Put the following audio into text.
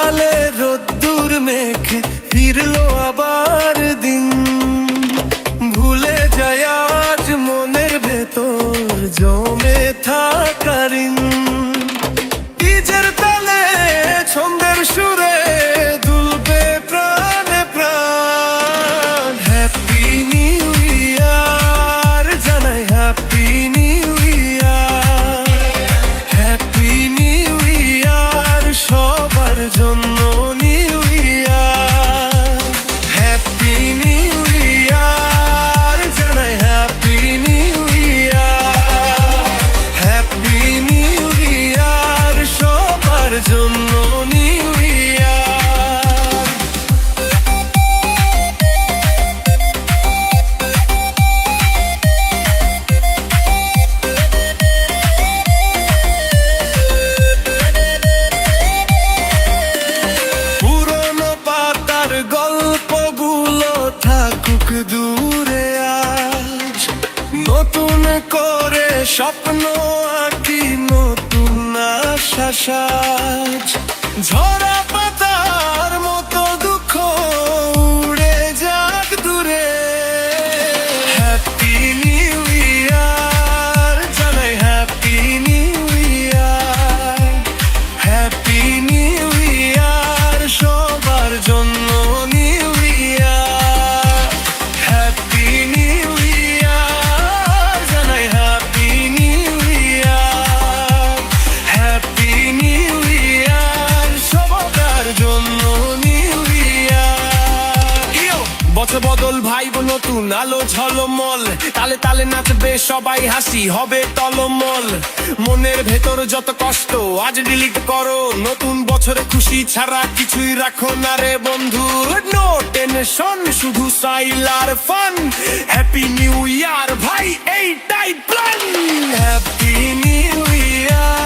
সকালে রোদ্দুর মেখে ফিরলো আবার দিন, ভুলে যায় আজ মনের ভেতর জমে থাকা ঋণ। ডিজের তালে ছন্দের সুরে দুলবে প্রাণে প্রাণ। হ্যাপি নিউ ইয়ার জানাই, happy new year, happy new year সবার জন্য new year. Happy new year জানাই, happy new year, happy new year সবার জন্য নিউ ইয়ার। পুরনো পাতার গল্পগুলো থাকুক দূরে, আজ নতুন করে স্বপ্ন আঁকি, নতুন আশা সাজ। ঝরা পাতার মতো দুঃখ উড়ে যাক দূরে। হ্যাপি নিউ ইয়ার জানাই, happy new year, happy new year সবার জন্য new year. Happy new year জানাই, happy new year, happy new year সবার জন্য নিউ ইয়ার। বছর বদল ভাইব নতুন আলো ঝলমল, তালে তালে নাচবে সবাই, হাসি হবে টলমল। মনের ভেতর যত কষ্ট আজ ডিলিট করো, নতুন বছরে খুশি ছাড়া কিছুই রাখো না রে বন্ধু। নো টেনশন শুধু সাইলার ফান, হ্যাপি নিউ ইয়ার ভাই এইটাই প্ল্যান। হ্যাপি নিউ ইয়ার।